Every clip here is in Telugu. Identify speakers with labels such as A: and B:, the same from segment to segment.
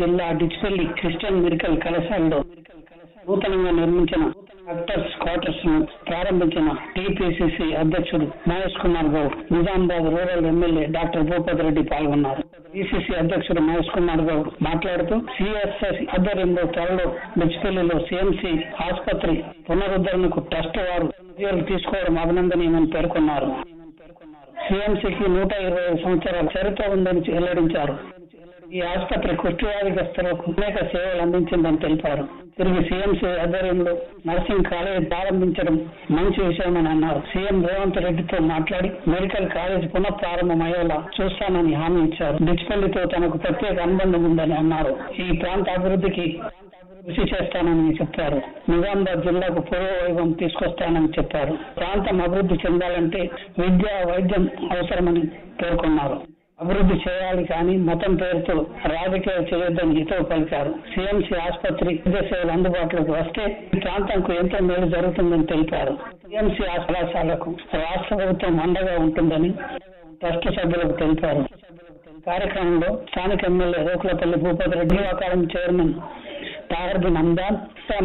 A: జిల్లా డిచ్పల్లి క్రిస్టియన్ మెడికల్ కళాశాలలో నూతనంగా నిర్మించిన డాక్టర్స్ క్వార్టర్స్ ను ప్రారంభించిన టీపీసీసీ అధ్యక్షుడు Mahesh Kumar Goud, Nizamabad rural MLA doctor Bhupathi Reddy పాల్గొన్నారు. పిసిసి అధ్యక్షుడు మహేష్ కుమార్ గౌడ్ మాట్లాడుతూ సిఎస్ఐ ఆధ్వర్యంలో త్వరలో డిచ్పల్లిలో సిఎంసి ఆసుపత్రి పునరుద్ధరణకు ట్రస్ట్ వారు చర్యలు తీసుకోవడం అభినందనీయమని పేర్కొన్నారు. సిఎంసికి 125 సంవత్సరాల చరిత్ర ఉందని వెల్లడించారు. ఈ ఆసుపత్రి కుష్ఠవ్యాధిగ్రస్తులకు అనేక సేవలు అందించిందని తెలిపారు. తిరిగి సిఎంసి ఆధ్వర్యంలో నర్సింగ్ కాలేజ్ ప్రారంభించడం మంచి విషయమని అన్నారు. సీఎం రేవంత్ రెడ్డితో మాట్లాడి మెడికల్ కాలేజ్ పునఃప్రారంభమయ్యేలా చూస్తానని హామీ ఇచ్చారు. డిచ్పల్లితో తనకు ప్రత్యేక అనుబంధం ఉందని అన్నారు. ఈ ప్రాంత అభివృద్ధికి కృషి చేస్తానని చెప్పారు. నిజామాబాద్ జిల్లాకు పూర్వ వైభవం తీసుకొస్తానని చెప్పారు. ప్రాంతం అభివృద్ధి చెందాలంటే విద్య, వైద్యం అవసరమని పేర్కొన్నారు. అభివృద్ధి చేయాలి కానీ మతం పేరుతో రాజకీయాలు చేయొద్దని హితవు పలికారు. సిఎంసి ఆసుపత్రి వైద్య సేవలు అందుబాటులోకి వస్తే ఈ ప్రాంతంకు ఎంతో మేలు జరుగుతుందని తెలిపారు. సిఎంసి కళాశాలకు రాష్ట్ర ప్రభుత్వం అండగా ఉంటుందని ట్రస్ట్ సభ్యులకు తెలిపారు. కార్యక్రమంలో స్థానిక MLA Rokulapalli Bhupathi Reddy, academy chairman Taharbin Amdan,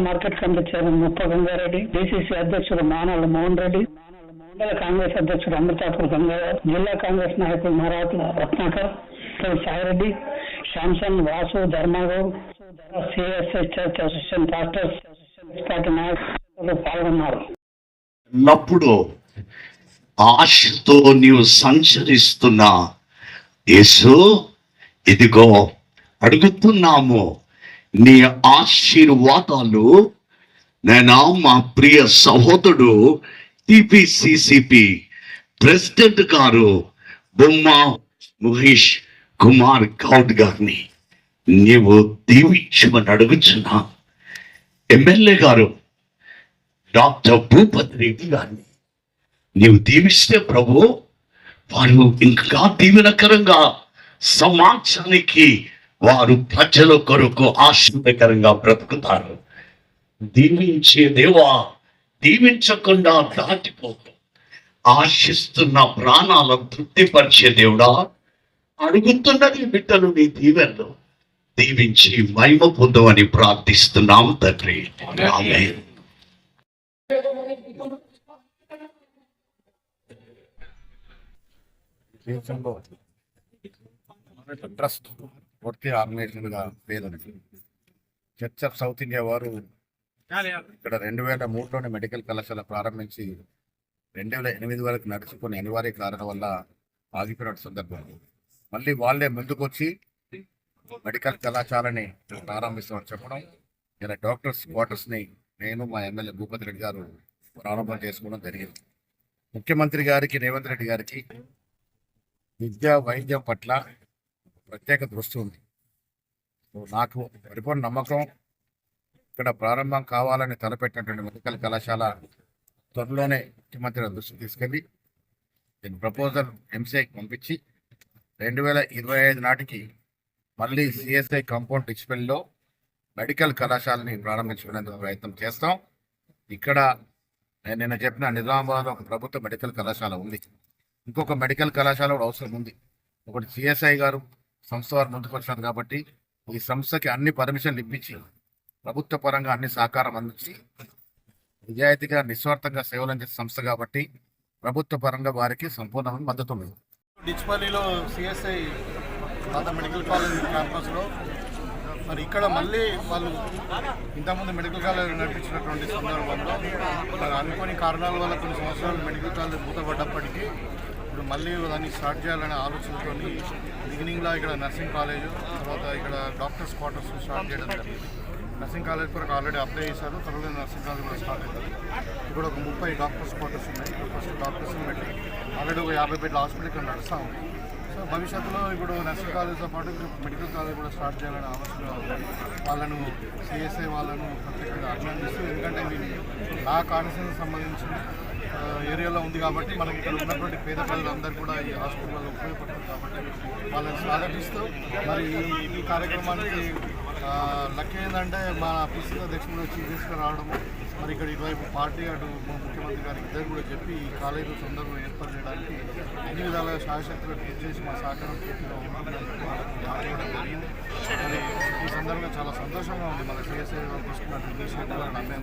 A: market committee chairman Muppa Gangareddy, DCC అధ్యక్షుడు మానాల మోహన్ రెడ్డి, మండల కాంగ్రెస్ అధ్యక్షుడు అమృతాపూర్ గంగాధర్, జిల్లా కాంగ్రెస్ నాయకులు Marathala Ratnakar, Saireddy, Samson, Vasu, Dharmagoud, CSI church association pastors party నాయకులు పాల్గొన్నారు.
B: అప్పుడు ఆశతో నీవు సంచరిస్తున్నా యేసు, ఇదిగో అడుగుతున్నాము నీ ఆశీర్వాదాలు. నేను మా ప్రియ సహోదరుడు టిపిసిసిపి ప్రెసిడెంట్ గారు బొమ్మ మహేష్ కుమార్ గౌడ్ గారిని నీవు దీవించమని అడుగుచున్నా. ఎమ్మెల్యే గారు డాక్టర్ భూపతి రెడ్డి గారిని నీవు దీవిస్తే ప్రభు, వారు ఇంకా దీవెనకరంగా సమాజానికి, వారు ప్రజల కొరకు ఆశీర్వదకరంగా బ్రతుకుతారు. దీవించే దేవా, దీవించకుండా దాటిపోతూ ఆశిస్తున్న ప్రాణాలను తృప్తిపరిచే దేవుడా, అడుగుతున్నది బిడ్డలు నీ దీవెనలు దీవించి మహిమ పొందమని ప్రార్థిస్తున్నాము తండ్రి. ఆమేన్.
C: ట్రస్ట్ పూర్తి ఆర్గనైజేషన్ గా పేరుంది. చర్చ్ ఆఫ్ సౌత్ ఇండియా వారు ఇక్కడ 2003లోనే మెడికల్ కళాశాల ప్రారంభించి 2008 వరకు నడుచుకుని అనివార్య కారణం వల్ల ఆగిపోయిన సందర్భం మళ్ళీ వాళ్ళే ముందుకొచ్చి మెడికల్ కళాశాలని ప్రారంభిస్తామని చెప్పడం, ఇలా డాక్టర్స్ క్వార్టర్స్ని నేను మా ఎమ్మెల్యే భూపతి రెడ్డి గారు ప్రారంభం చేసుకోవడం జరిగింది. ముఖ్యమంత్రి గారికి, రేవంత్ రెడ్డి గారికి విద్య, వైద్యం పట్ల ప్రత్యేక దృష్టి ఉంది. నాకు పరిపూర్ణ నమ్మకం, ఇక్కడ ప్రారంభం కావాలని తలపెట్టినటువంటి మెడికల్ కళాశాల త్వరలోనే ముఖ్యమంత్రి దృష్టికి తీసుకెళ్ళి దీని ప్రపోజల్ ఎంసీఐకి పంపించి 2025 నాటికి మళ్ళీ సిఎస్ఐ కాంపౌండ్ డిచ్పల్లిలో మెడికల్ కళాశాలని ప్రారంభించుకునేందుకు ప్రయత్నం చేస్తాం. ఇక్కడ నేను నిన్న చెప్పిన నిజామాబాద్లో ఒక ప్రభుత్వ మెడికల్ కళాశాల ఉంది, ఇంకొక మెడికల్ కళాశాల కూడా అవసరం ఉంది. ఒకటి సిఎస్ఐ గారు సంస్థ వారు ముందుకు వచ్చారు కాబట్టి ఈ సంస్థకి అన్ని పర్మిషన్లు ఇప్పించి ప్రభుత్వ పరంగా అన్ని సహకారం అందించి నిజాయితీగా నిస్వార్థంగా సేవలు అందించే సంస్థ కాబట్టి ప్రభుత్వ పరంగా వారికి సంపూర్ణమైన మద్దతు ఉంది.
D: డిచ్పల్లిలో సిఎస్ఐ పాత మెడికల్ కాలేజ్ క్యాంపస్లో మరి ఇక్కడ మళ్ళీ వాళ్ళు ఇంతకుముందు మెడికల్ కాలేజ్ నడిపించినటువంటి సందర్భంలో మరి అనుకోని కారణాల వల్ల కొన్ని సంవత్సరాలు మెడికల్ కాలేజ్ మూతపడ్డప్పటికీ ఇప్పుడు మళ్ళీ దాన్ని స్టార్ట్ చేయాలనే ఆలోచనతో బిగినింగ్లో ఇక్కడ నర్సింగ్ కాలేజ్, తర్వాత ఇక్కడ డాక్టర్స్ క్వార్టర్స్ స్టార్ట్ చేయడం జరిగింది. నర్సింగ్ కాలేజ్ కొరకు ఆల్రెడీ అప్లై చేశారు, త్వరలో నర్సింగ్ కాలేజ్ కూడా స్టార్ట్ అవుతుంది. ఇక్కడ ఒక 30 డాక్టర్స్ క్వార్టర్స్ ఉన్నాయి. ఫస్ట్ డాక్టర్స్ని పెట్టి ఆల్రెడీ ఒక 50 బెడ్ల హాస్పిటల్ ఇక్కడ నడుస్తూ ఉంది. సో భవిష్యత్తులో ఇప్పుడు నర్సింగ్ కాలేజ్తో పాటు మెడికల్ కాలేజ్ కూడా స్టార్ట్ చేయాలని ఆలోచన ఉంది. వాళ్ళను సిఎస్ఐ వాళ్ళను ప్రత్యేకంగా అభినందిస్తూ, ఎందుకంటే నా కాన్స్టిట్యూన్సీకి సంబంధించిన ఏరియాలో ఉంది కాబట్టి మనకి ఇక్కడ ఉన్నటువంటి పేద ప్రజలందరూ కూడా ఈ హాస్పిటల్ వల్ల ఉపయోగపడుతుంది కాబట్టి వాళ్ళని స్వాగతిస్తూ మరి ఈ కార్యక్రమానికి లక్ష్యం ఏంటంటే మా పిసిసి అధ్యక్షుడు చీఫ్ గెస్ట్గా రావడము, మరి ఇక్కడ ఇటువైపు పార్టీ అటు ముఖ్యమంత్రి గారికి ఇద్దరు కూడా చెప్పి ఈ కాలేజీలో సందర్భం ఏర్పాటు చేయడానికి అన్ని విధాలుగా శాయశక్తులు కృషి చేసి మా సహకారం పూర్తిగా ఉంటుందని జరిగింది. మరి ఈ సందర్భంగా చాలా సంతోషంగా ఉంది. మన సిఎస్ఐ తీసుకున్న ఇనిషియేటివ్